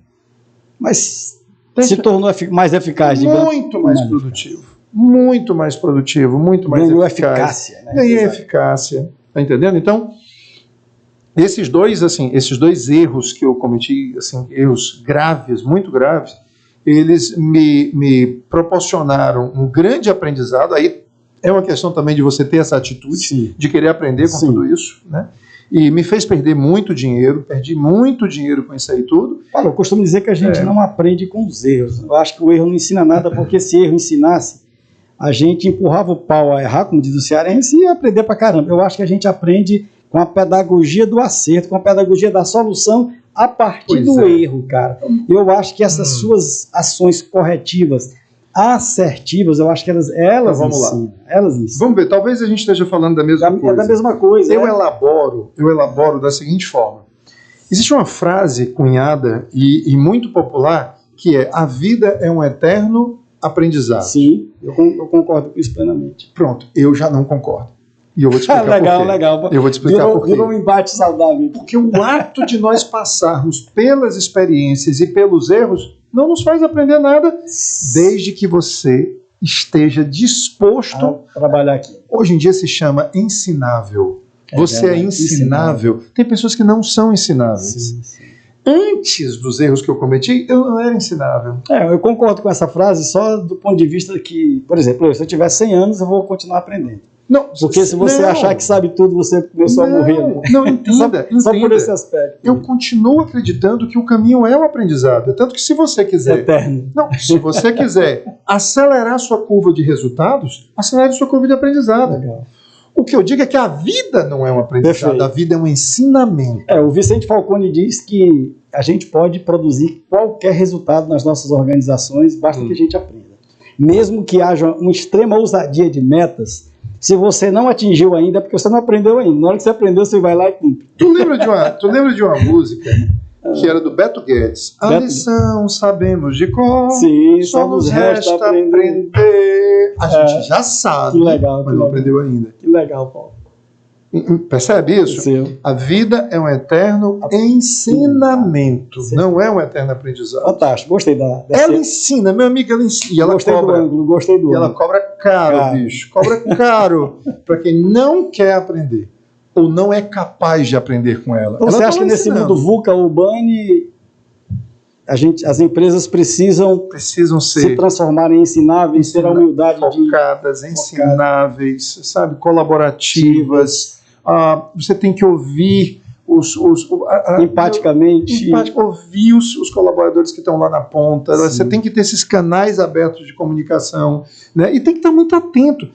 Mas se tornou mais eficaz, digamos. Muito mais produtivo. Muito mais produtivo, muito mais ganhou eficaz. Eficácia, né? Ganhei eficácia. Tá entendendo? Então, esses dois erros que eu cometi, assim, erros graves, muito graves, eles me proporcionaram um grande aprendizado. Aí é uma questão também de você ter essa atitude, sim, de querer aprender com tudo isso, né? E me fez perder muito dinheiro, perdi muito dinheiro com isso aí tudo. Paulo, eu costumo dizer que a gente não aprende com os erros. Eu acho que o erro não ensina nada, porque se erro ensinasse, a gente empurrava o pau a errar, como diz o cearense, e ia aprender pra caramba. Eu acho que a gente aprende com a pedagogia do acerto, com a pedagogia da solução a partir do erro, cara. Eu acho que essas suas ações corretivas, assertivas, eu acho que elas ensinam. Elas ensinam. Vamos ver, talvez a gente esteja falando da mesma coisa. É da mesma coisa. Eu elaboro da seguinte forma. Existe uma frase cunhada e muito popular que é: a vida é um eterno aprendizado. Sim, eu concordo com isso plenamente. Pronto, eu já não concordo. E eu vou te explicar por quê. Legal. Eu vou te explicar por quê. Virou um embate saudável. Porque o ato de nós passarmos pelas experiências e pelos erros não nos faz aprender nada, desde que você esteja disposto a trabalhar aqui. Hoje em dia se chama ensinável. Você é ensinável. Tem pessoas que não são ensináveis. Sim. Antes dos erros que eu cometi, eu não era ensinável. Eu concordo com essa frase só do ponto de vista que, por exemplo, se eu tiver 100 anos, eu vou continuar aprendendo. Não, porque se você achar que sabe tudo, você começou a morrer. Né? Não, entenda. Só por esse aspecto. Eu continuo acreditando que o caminho é o aprendizado. Tanto que se você quiser... Eterno. Não, se você quiser acelerar sua curva de resultados, acelere sua curva de aprendizado. Legal. O que eu digo é que a vida não é um aprendizado, perfeito. A vida é um ensinamento. O Vicente Falcone diz que a gente pode produzir qualquer resultado nas nossas organizações, basta que a gente aprenda. Mesmo que haja uma extrema ousadia de metas, se você não atingiu ainda, é porque você não aprendeu ainda. Na hora que você aprendeu, você vai lá e cumpre. Tu lembra de uma música que era do Beto Guedes? A lição sabemos de cor, sim, só nos resta aprender. A gente já sabe, que legal, mas não aprendeu ainda. Que legal, Paulo. Percebe isso? Sim. A vida é um eterno ensinamento, não é um eterno aprendizado. Fantástico, gostei dessa... Ela ensina, meu amigo, ela ensina. E ela gostei do ângulo. E ela cobra caro, bicho. Cobra caro para quem não quer aprender ou não é capaz de aprender com ela. Então, você acha que nesse mundo VUCA urbano as empresas precisam se transformar em ensináveis, ter a humildade focadas, ensináveis, sabe, colaborativas. Você tem que ouvir empaticamente, ouvir os colaboradores que estão lá na ponta. Sim. Você tem que ter esses canais abertos de comunicação, né? E tem que estar muito atento.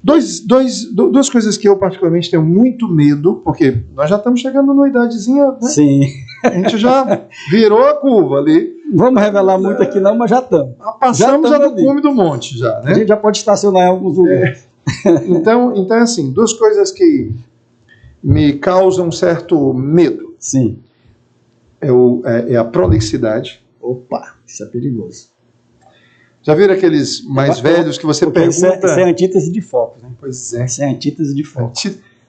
Duas coisas que eu particularmente tenho muito medo, porque nós já estamos chegando numa idadezinha, né? Sim. A gente já virou a curva ali. Não vamos revelar muito aqui não, mas já estamos. Passamos já do cume do monte, já, né? A gente já pode estacionar em alguns lugares. Então, assim, duas coisas que me causam um certo medo. Sim. É a prolixidade. Opa, isso é perigoso. Já viram aqueles mais velhos que você pergunta... Isso é antítese de foco, né? Pois é. Isso é antítese de foco.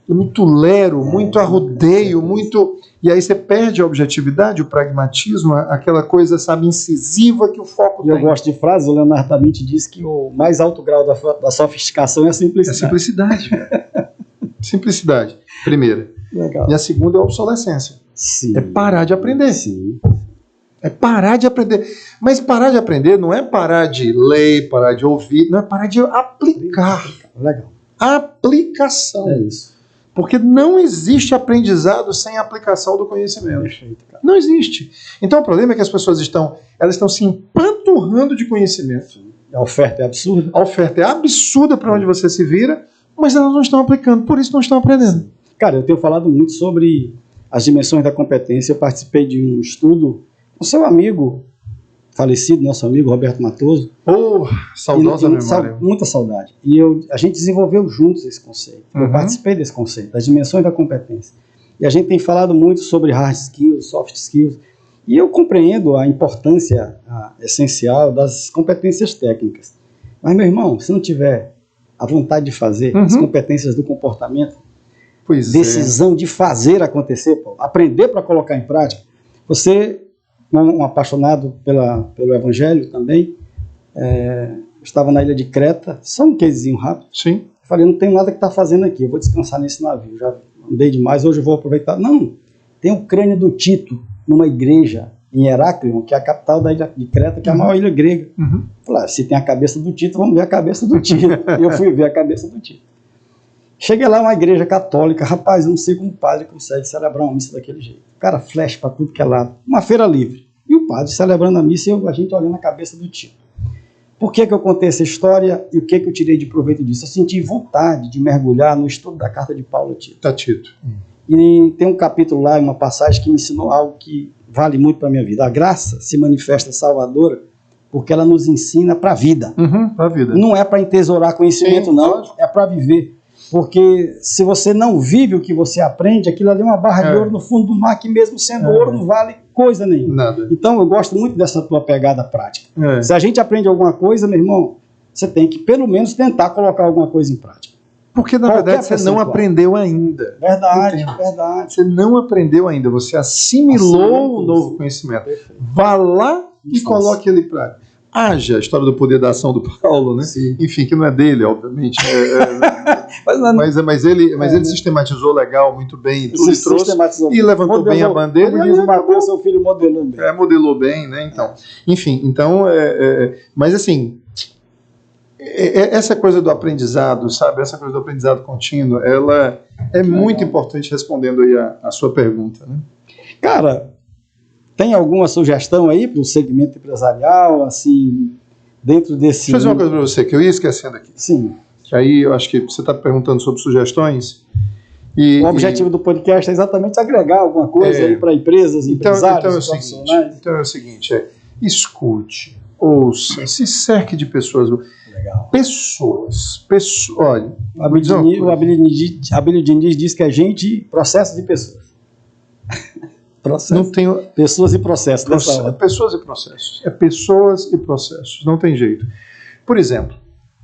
Muito lero, muito arrodeio, muito... E aí você perde a objetividade, o pragmatismo, aquela coisa, sabe, incisiva que o foco tem. Eu gosto de frase, o Leonardo da Vinci diz que o mais alto grau da sofisticação é a simplicidade. É a simplicidade, cara. Simplicidade, primeira. Legal. E a segunda é a obsolescência. Sim. É parar de aprender. Sim. É parar de aprender. Mas parar de aprender não é parar de ler, parar de ouvir, não é parar de aplicar. Legal. Aplicação. É isso. Porque não existe aprendizado sem aplicação do conhecimento. Perfeito, cara. Não existe. Então o problema é que as pessoas estão se empanturrando de conhecimento. A oferta é absurda. A oferta é absurda para onde você se vira, mas elas não estão aplicando, por isso não estão aprendendo. Cara, eu tenho falado muito sobre as dimensões da competência. Eu participei de um estudo com seu amigo, falecido, nosso amigo Roberto Matoso. Saudosa memória. Muita saudade. E a gente desenvolveu juntos esse conceito. Eu participei desse conceito, das dimensões da competência. E a gente tem falado muito sobre hard skills, soft skills. E eu compreendo a importância essencial das competências técnicas. Mas, meu irmão, se não tiver a vontade de fazer, as competências do comportamento, decisão de fazer acontecer, pô, aprender para colocar em prática. Você, um apaixonado pelo Evangelho também, estava na ilha de Creta, só um casezinho rápido. Sim. Falei, não tem nada que está fazendo aqui, eu vou descansar nesse navio, já andei demais, hoje eu vou aproveitar. Não, tem o crânio do Tito numa igreja em Heráclion, que é a capital da ilha de Creta, que é a maior ilha grega. Falei, se tem a cabeça do Tito, vamos ver a cabeça do Tito. E eu fui ver a cabeça do Tito. Cheguei lá, uma igreja católica, rapaz, eu não sei como o padre consegue celebrar uma missa daquele jeito. O cara flash para tudo que é lado, uma feira livre. E o padre celebrando a missa e a gente olhando a cabeça do Tito. Por que eu contei essa história e o que eu tirei de proveito disso? Eu senti vontade de mergulhar no estudo da carta de Paulo a Tito. Tá, Tito. E tem um capítulo lá, uma passagem que me ensinou algo que vale muito para a minha vida. A graça se manifesta salvadora porque ela nos ensina para a vida. Para a vida. Não é para entesourar conhecimento, Sim, não. É para viver. Porque se você não vive o que você aprende, aquilo ali é uma barra de ouro no fundo do mar, que mesmo sendo ouro não vale coisa nenhuma. Nada. Então eu gosto muito dessa tua pegada prática. Se a gente aprende alguma coisa, meu irmão, você tem que pelo menos tentar colocar alguma coisa em prática. Porque na verdade você não aprendeu ainda. Verdade, verdade. Você não aprendeu ainda, você assimilou o novo conhecimento. Perfeito. Vá lá e coloque ele em prática. Haja a história do poder da ação do Paulo, né? Sim. Enfim, que não é dele, obviamente. Mas ele sistematizou legal, muito bem, e tudo, e trouxe, e levantou bem a bandeira. Como diz o Mateus, seu filho modelou bem. Modelou bem, né? Então, enfim, mas assim, essa coisa do aprendizado, sabe? Essa coisa do aprendizado contínuo, ela é muito importante, respondendo aí a sua pergunta, né? Cara, tem alguma sugestão aí para o segmento empresarial, assim, dentro desse... Deixa eu fazer uma coisa para você, que eu ia esquecendo aqui. Sim. Que aí eu acho que você está perguntando sobre sugestões. O objetivo do podcast é exatamente agregar alguma coisa aí para empresas, empresários, profissionais. Então é o seguinte, escute, ouça, se cerque de pessoas. Legal. Pessoas. Olha, o Abílio Diniz diz que é gente, processos e pessoas. Não tem... Pessoas e processos. Pessoas e processos. É pessoas e processos. Não tem jeito. Por exemplo,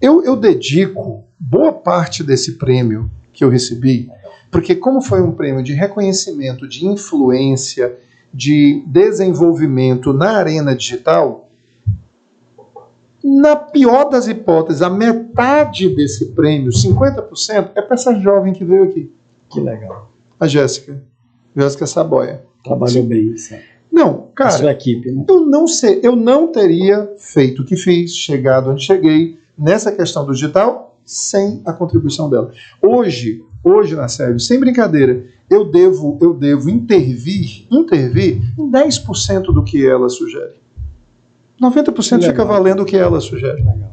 eu dedico boa parte desse prêmio que eu recebi, porque como foi um prêmio de reconhecimento, de influência, de desenvolvimento na arena digital, Na pior das hipóteses, a metade desse prêmio, 50%, é para essa jovem que veio aqui. Que legal. A Jéssica Saboia. Trabalhou bem, sabe? Não, A sua cara, equipe, né? eu não teria feito o que fiz, chegado onde cheguei, nessa questão do digital, sem a contribuição dela. Hoje, na série, sem brincadeira, eu devo intervir em 10% do que ela sugere. 90% fica valendo o que ela sugere. Legal.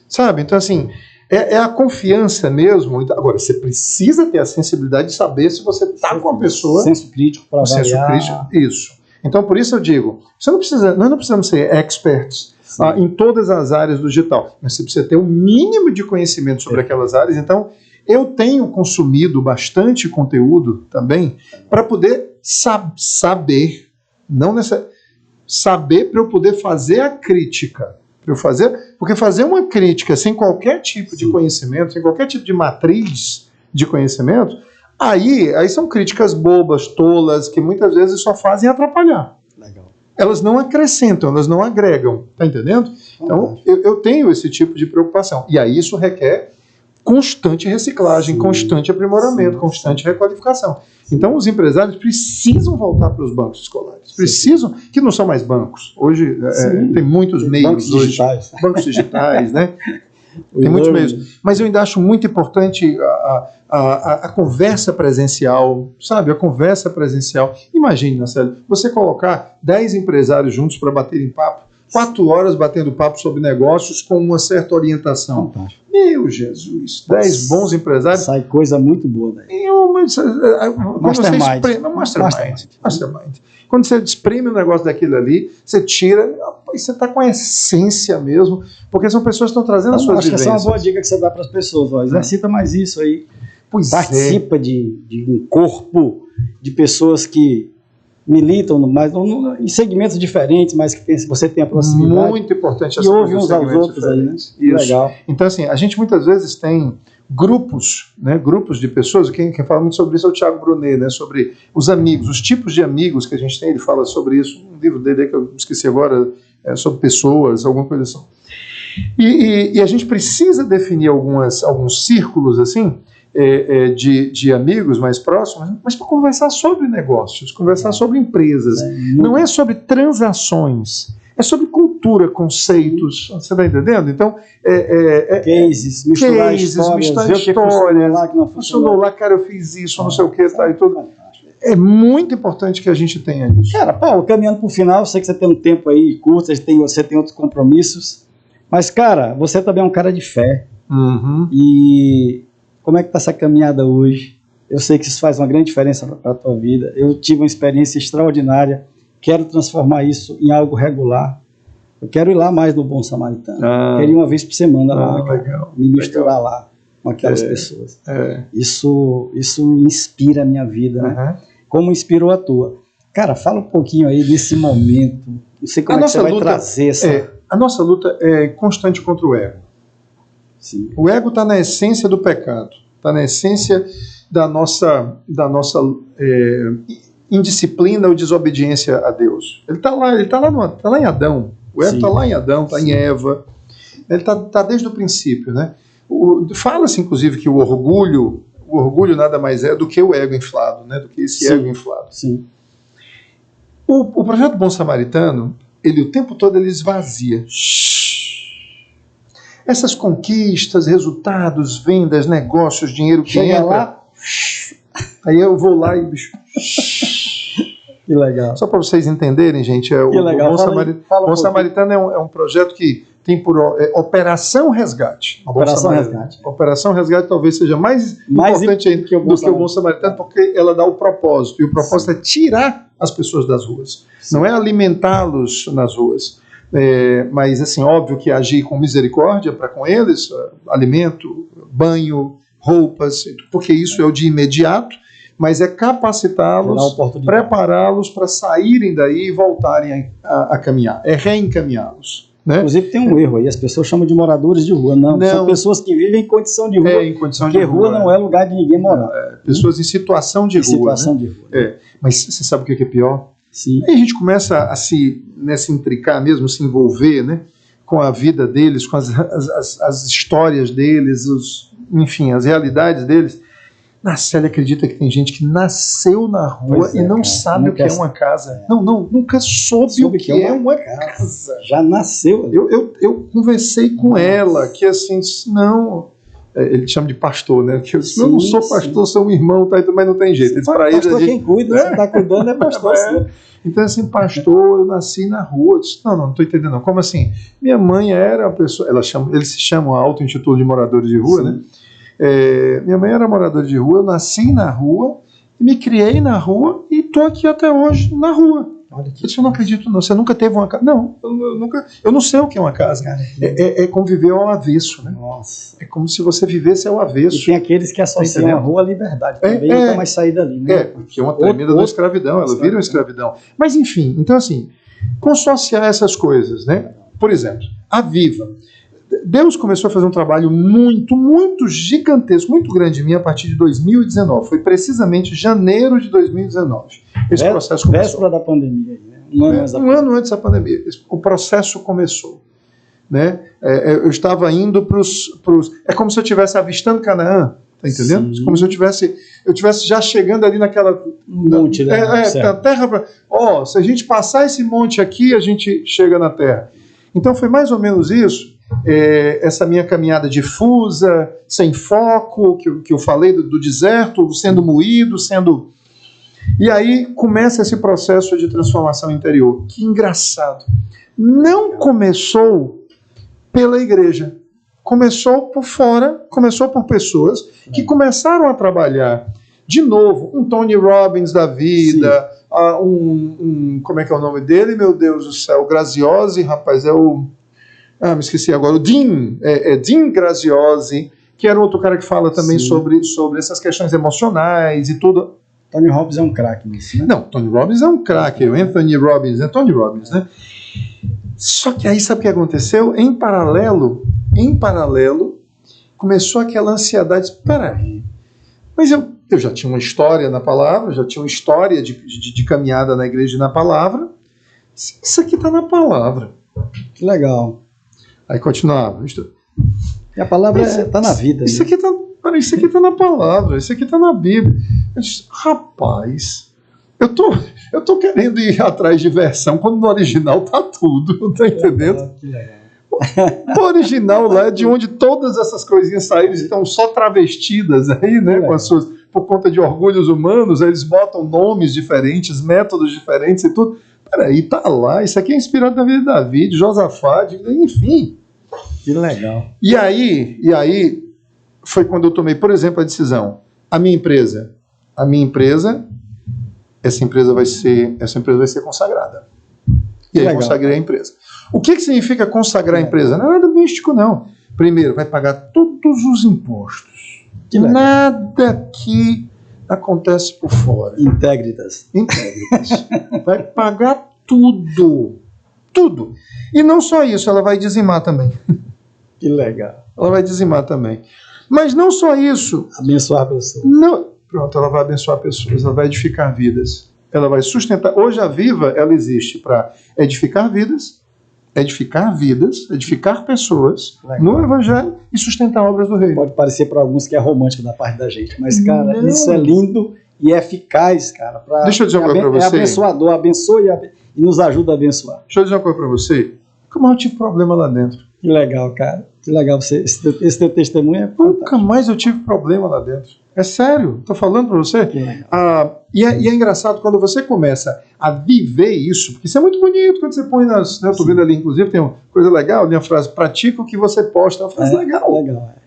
Sabe? Então, assim, é a confiança mesmo. Agora, você precisa ter a sensibilidade de saber se você está com a pessoa... Senso crítico para avaliar. Senso crítico, isso. Então, por isso eu digo, nós não precisamos ser experts em todas as áreas do digital, mas você precisa ter um mínimo de conhecimento sobre aquelas áreas. Então, eu tenho consumido bastante conteúdo também para poder saber, não necessariamente... saber para eu poder fazer a crítica. Porque fazer uma crítica sem qualquer tipo de conhecimento, sem qualquer tipo de matriz de conhecimento, aí são críticas bobas, tolas, que muitas vezes só fazem atrapalhar. Legal. Elas não acrescentam, elas não agregam. Tá entendendo? Então, eu tenho esse tipo de preocupação. E aí isso requer constante reciclagem, constante aprimoramento, constante requalificação. Então, os empresários precisam voltar para os bancos escolares. Precisam, que não são mais bancos. Hoje tem muitos meios. Bancos digitais. Bancos digitais, né? Tem muitos meios. Mas eu ainda acho muito importante a conversa presencial, sabe? A conversa presencial. Imagine, Marcelo, você colocar 10 empresários juntos para baterem papo, 4 horas batendo papo sobre negócios com uma certa orientação. Fantástico. Meu Jesus, 10 bons empresários. Sai coisa muito boa daí. Mastermind. Quando você espreme o negócio daquilo ali, você tira, você está com a essência mesmo, porque são pessoas que estão trazendo as suas vivências. Acho que essa é uma boa dica que você dá para as pessoas. Ó. Exercita mais isso aí. Participa de um corpo de pessoas que militam em segmentos diferentes, mas que você tem a proximidade. Muito importante essa coisa. E ouve uns aos outros aí, né? Isso. Legal. Então, assim, a gente muitas vezes tem grupos, né? Grupos de pessoas. Quem fala muito sobre isso é o Thiago Brunet, né? Sobre os amigos, os tipos de amigos que a gente tem. Ele fala sobre isso. Um livro dele que eu esqueci agora, sobre pessoas, alguma coisa assim. E a gente precisa definir alguns círculos assim. De amigos mais próximos, mas para conversar sobre negócios, conversar sobre empresas. Não é sobre transações, é sobre cultura, conceitos. Você está entendendo? Então, cases, misturar história. Não funcionou lá, cara, eu fiz isso, não sei o que, tá, e tudo. É muito importante que a gente tenha isso. Cara, Paulo, caminhando para o final, eu sei que você tem um tempo aí curto, você tem outros compromissos, mas, cara, você também é um cara de fé. E como é que está essa caminhada hoje? Eu sei que isso faz uma grande diferença para a tua vida. Eu tive uma experiência extraordinária. Quero transformar isso em algo regular. Eu quero ir lá mais no Bom Samaritano. Quero ir uma vez por semana lá. Legal, me misturar lá com aquelas pessoas. Isso inspira a minha vida, né? Como inspirou a tua. Cara, fala um pouquinho aí desse momento. Não sei como é que você vai trazer essa... A nossa luta é constante contra o ego. Sim. O ego está na essência do pecado, está na essência da nossa indisciplina ou desobediência a Deus. Ele está lá em Adão. O ego está lá em Adão, está em Eva. Ele está desde o princípio, né? Fala-se, inclusive, que o orgulho nada mais é do que o ego inflado, né? Do que esse ego inflado. Sim. O projeto Bom Samaritano, o tempo todo ele esvazia. Essas conquistas, resultados, vendas, negócios, dinheiro que chega entra. Lá. Aí eu vou lá e... Que legal. Só para vocês entenderem, gente, o Bom Samaritano é um projeto que tem por Operação Resgate. Operação Resgate talvez seja mais importante ainda do que o Bom Samaritano, porque ela dá o propósito. E o propósito é tirar as pessoas das ruas. Sim. Não é alimentá-los nas ruas. Mas, assim, óbvio que agir com misericórdia para com eles, alimento, banho, roupas, porque isso é o de imediato, mas é capacitá-los, prepará-los para saírem daí e voltarem a caminhar, é reencaminhá-los. Né? Inclusive tem um erro aí, as pessoas chamam de moradores de rua, não são pessoas que vivem em condição de rua, porque rua não é lugar de ninguém morar. Pessoas em situação de rua. Situação de rua. Mas você sabe o que é pior? Sim. Aí a gente começa a se intricar mesmo, se envolver, né, com a vida deles, com as histórias deles, enfim, as realidades deles. Na Célia acredita que tem gente que nasceu na rua e não sabe o que é uma casa. Nunca soube o que é uma casa. Já nasceu. Eu conversei com ela, que assim, disse, não... Ele chama de pastor, né? Que eu não sou pastor, sou um irmão, tá, mas não tem jeito. Pastor quem cuida, você está cuidando é pastor. Então, assim, pastor, eu nasci na rua. Eu disse, não estou entendendo não. Como assim? Minha mãe era uma pessoa... Eles se chamam Alto Instituto de Moradores de Rua, né? Minha mãe era moradora de rua, eu nasci na rua, me criei na rua e estou aqui até hoje na rua. Olha, eu disse, eu não acredito, não. Você nunca teve uma casa? Não, eu não sei o que é uma casa. Cara, é conviver ao avesso, né? Nossa. É como se você vivesse ao avesso. E tem aqueles que associam a rua à liberdade. Também não tem mais saída ali, né? Porque é uma tremenda da escravidão, ela vira uma escravidão. Mas enfim, então assim, consociar essas coisas, né? Por exemplo, a Viva. Deus começou a fazer um trabalho muito, muito gigantesco, muito grande em mim a partir de 2019. Foi precisamente janeiro de 2019. Esse processo começou. Véspera da pandemia. Né? Um ano antes da pandemia. O processo começou. Né? Eu estava indo para os... É como se eu estivesse avistando Canaã. Tá entendendo? Sim. Como se eu tivesse já chegando ali naquela... monte, né? A terra... se a gente passar esse monte aqui, a gente chega na terra. Então foi mais ou menos isso. Essa minha caminhada difusa, sem foco, que eu falei do deserto, sendo moído, E aí começa esse processo de transformação interior. Que engraçado. Não começou pela igreja. Começou por fora, começou por pessoas que começaram a trabalhar. De novo, um Tony Robbins da vida, como é que é o nome dele? Meu Deus do céu, Graziosi, rapaz, me esqueci agora, o Dean, Dean Graziosi, que era outro cara que fala também sobre essas questões emocionais e tudo. Tony Robbins é um craque nisso, né? Não, Tony Robbins é um craque, o Anthony Robbins é Tony Robbins, né? Só que aí sabe o que aconteceu? Em paralelo, começou aquela ansiedade, espera aí, mas eu já tinha uma história na palavra, já tinha uma história de caminhada na igreja e na palavra, isso aqui está na palavra. Que legal. Aí continuava. E a palavra está na vida. Isso aqui está na palavra, isso aqui está na Bíblia. Eu disse, rapaz, eu tô querendo ir atrás de versão, quando no original tá tudo, tá entendendo? Que legal. O original lá é de onde todas essas coisinhas saíram, estão só travestidas aí, né? Com as suas, por conta de orgulhos humanos, eles botam nomes diferentes, métodos diferentes e tudo. Peraí, tá lá, isso aqui é inspirado na vida de Davi, de Josafá, enfim. Que legal. E aí foi quando eu tomei, por exemplo, a decisão. Essa empresa vai ser consagrada. E aí consagrei a empresa. O que significa consagrar a empresa? Não é nada místico, não. Primeiro, vai pagar todos os impostos. Nada que acontece por fora. Integritas. Vai pagar tudo. Tudo. E não só isso, ela vai dizimar também. Que legal. Ela vai dizimar também. Mas não só isso. Abençoar pessoas. Não. Pronto, ela vai abençoar pessoas, ela vai edificar vidas. Ela vai sustentar. Hoje a Viva, ela existe para edificar vidas, edificar pessoas no Evangelho e sustentar obras do Reino. Pode parecer para alguns que é romântico da parte da gente, mas, cara, isso é lindo e eficaz, cara. Deixa eu dizer uma coisa para você. É abençoador, abençoa e nos ajuda a abençoar. Deixa eu dizer uma coisa para você. Como eu tive problema lá dentro. Que legal, cara. Que legal você. Esse teu testemunho é fantástico. Nunca mais eu tive problema lá dentro. É sério, estou falando para você. E é engraçado quando você começa a viver isso, porque isso é muito bonito quando você põe nas. Né, eu estou vendo ali, inclusive, tem uma coisa legal, tem uma frase: pratica o que você posta. É uma frase legal.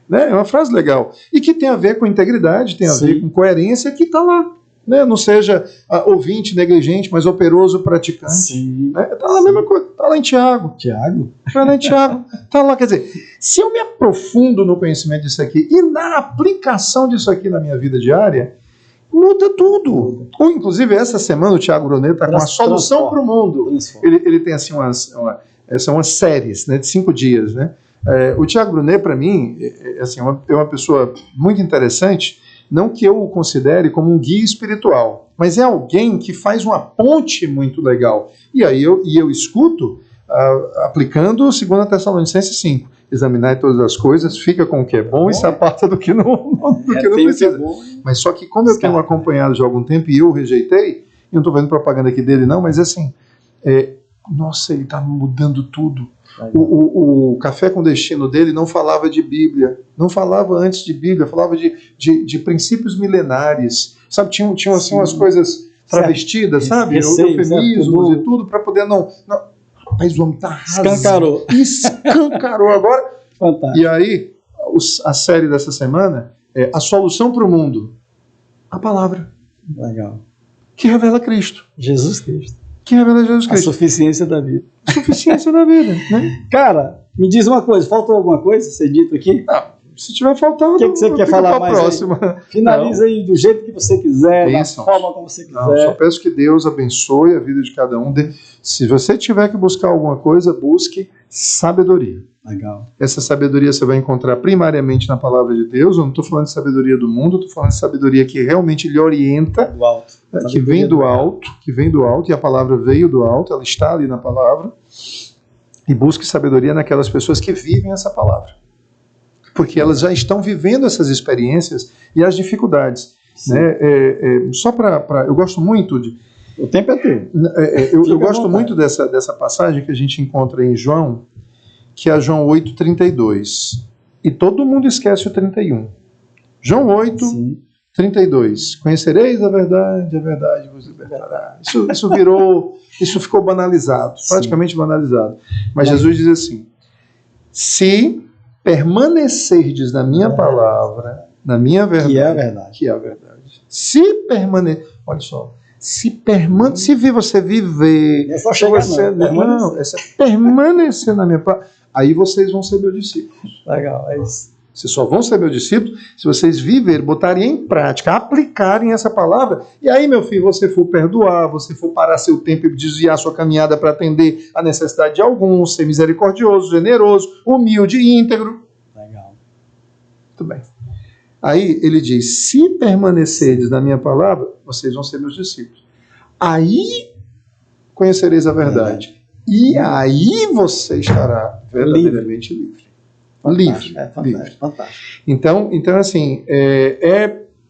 Né? É uma frase legal. E que tem a ver com integridade, tem a ver com coerência, que está lá. Né? Não seja ouvinte negligente, mas operoso praticante. Sim. Né? Está lá a mesma coisa. Está lá em Tiago. Está lá em Tiago. Está lá. Quer dizer, se eu me aprofundo no conhecimento disso aqui e na aplicação disso aqui na minha vida diária, muda tudo. Ou, inclusive, essa semana o Tiago Brunet está com uma solução para o mundo. Ele tem assim são umas séries, né, de 5 dias. Né? O Tiago Brunet, para mim, assim, é uma pessoa muito interessante. Não que eu o considere como um guia espiritual, mas é alguém que faz uma ponte muito legal. E aí eu escuto aplicando 2 Tessalonicenses 5. Examinai todas as coisas, fica com o que é bom e se aparta do que não precisa. Mas só que como eu tenho acompanhado já há algum tempo e eu rejeitei, eu não estou vendo propaganda aqui dele não, mas assim, nossa, ele está mudando tudo. O Café com Destino dele não falava de Bíblia, não falava antes de Bíblia, falava de princípios milenares, sabe? Tinham assim umas coisas travestidas, sabe? Eufemismos e tudo, para poder não... Rapaz, o homem está arrasando. Escancarou agora. Fantástico. E aí, a série dessa semana é A Solução para o Mundo. A palavra. Legal. Que revela Cristo. Jesus Cristo. Que revela Jesus Cristo. A suficiência da vida. A suficiência da vida, né? Cara, me diz uma coisa, faltou alguma coisa ser dito aqui? Se tiver faltando, o que você quer falar mais próxima. Aí? Finaliza aí do jeito que você quiser, da forma como você quiser. Não, só peço que Deus abençoe a vida de cada um. Se você tiver que buscar alguma coisa, busque sabedoria. Legal. Essa sabedoria você vai encontrar primariamente na palavra de Deus. Eu não estou falando de sabedoria do mundo, eu estou falando de sabedoria que realmente lhe orienta, do alto. Que vem do alto, e a palavra veio do alto, ela está ali na palavra. E busque sabedoria naquelas pessoas que vivem essa palavra. Porque elas já estão vivendo essas experiências e as dificuldades. Né? Só para... Eu gosto muito de... O tempo é teu. Eu gosto muito dessa passagem que a gente encontra em João, que é João 8:32. E todo mundo esquece o 31. João 8, sim. 32. Conhecereis a verdade vos libertará. Isso ficou banalizado, praticamente banalizado. Mas Jesus diz assim: se permanecerdes na minha palavra, na minha verdade, que é a verdade. Se permanecer, olha só, se você viver, é só chegar permanecer na minha palavra, aí vocês vão ser meus discípulos. Legal, é isso. Vocês só vão ser meus discípulos se vocês viverem, botarem em prática, aplicarem essa palavra. E aí, meu filho, você for perdoar, você for parar seu tempo e desviar sua caminhada para atender a necessidade de alguns, ser misericordioso, generoso, humilde e íntegro. Legal. Muito bem. Aí ele diz: se permanecerdes na minha palavra, vocês vão ser meus discípulos. Aí conhecereis a verdade. E aí você estará verdadeiramente livre. Fantástico. Então assim,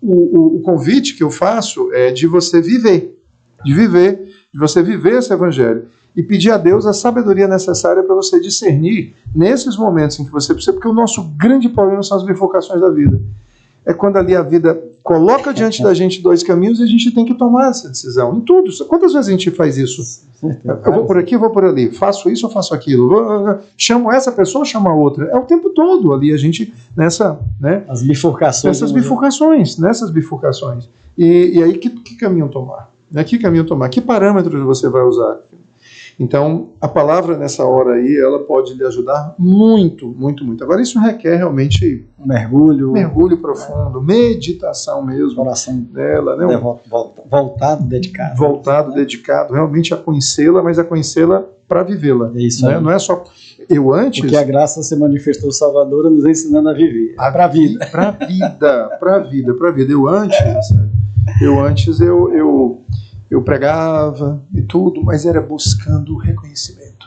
o convite que eu faço é de você viver, de você viver esse evangelho e pedir a Deus a sabedoria necessária para você discernir nesses momentos em que você precisa, porque o nosso grande problema são as bifurcações da vida. É quando ali a vida coloca diante da gente 2 caminhos e a gente tem que tomar essa decisão. Em tudo. Quantas vezes a gente faz isso? Eu vou por aqui, eu vou por ali. Faço isso ou faço aquilo? Chamo essa pessoa ou chamo a outra? É o tempo todo ali a gente nessa... Né, as bifurcações. Nessas bifurcações. E aí que caminho tomar? Que caminho tomar? Que parâmetros você vai usar? Então, a palavra nessa hora aí, ela pode lhe ajudar muito, muito, muito. Agora, isso requer realmente um mergulho profundo, meditação mesmo. Coração dela, né? Voltado, dedicado, realmente a conhecê-la, mas a conhecê-la para vivê-la. É isso, né? Não é só eu antes... Porque a graça se manifestou salvadora nos ensinando a viver. Para a vida. Para a vida. Eu pregava e tudo, mas era buscando reconhecimento.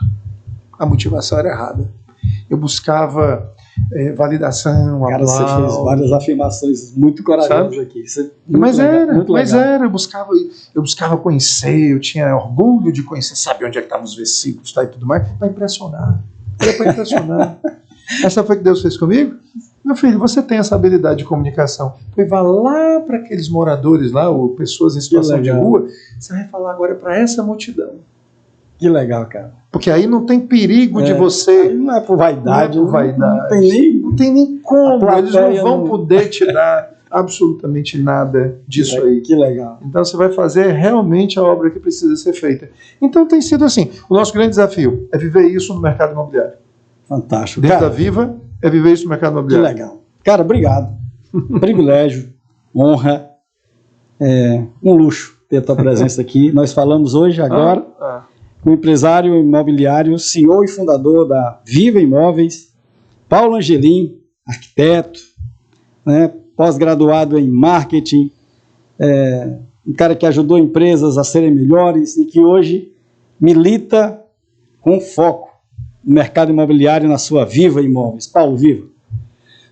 A motivação era errada. Eu buscava validação, Cara, você fez várias afirmações muito corajosas aqui. Mas era, eu buscava conhecer, eu tinha orgulho de conhecer, sabe onde é que estavam os versículos, e tudo mais, para impressionar. Era para impressionar. Essa foi o que Deus fez comigo? Meu filho, você tem essa habilidade de comunicação. Vá lá para aqueles moradores lá, ou pessoas em situação de rua, você vai falar agora para essa multidão. Que legal, cara. Porque aí não tem perigo de você... Aí não é por vaidade. Não tem nem como. Eles não vão poder te dar absolutamente nada disso aí. Que legal. Então você vai fazer realmente a obra que precisa ser feita. Então tem sido assim. O nosso grande desafio é viver isso no mercado imobiliário. Fantástico. Dentro da Viva, é viver isso no mercado imobiliário. Que legal. Cara, obrigado. Privilégio, honra, um luxo ter a tua presença aqui. Nós falamos hoje, agora, com o empresário imobiliário, CEO e fundador da Viva Imóveis, Paulo Angelim, arquiteto, né, pós-graduado em marketing, um cara que ajudou empresas a serem melhores e que hoje milita com foco no mercado imobiliário na sua Viva Imóveis. Paulo, Viva.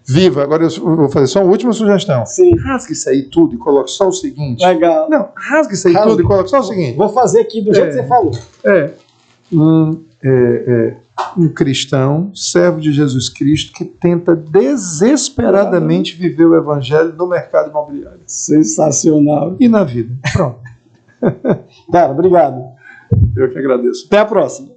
Viva, agora eu vou fazer só uma última sugestão. Sim. Rasgue isso aí tudo e coloque só o seguinte. Legal. Não, rasgue isso aí tudo e coloque só o seguinte. Vou fazer aqui do jeito que você falou. Um cristão, servo de Jesus Cristo, que tenta desesperadamente viver o evangelho no mercado imobiliário. Sensacional. E na vida. Pronto. Cara, obrigado. Eu que agradeço. Até a próxima.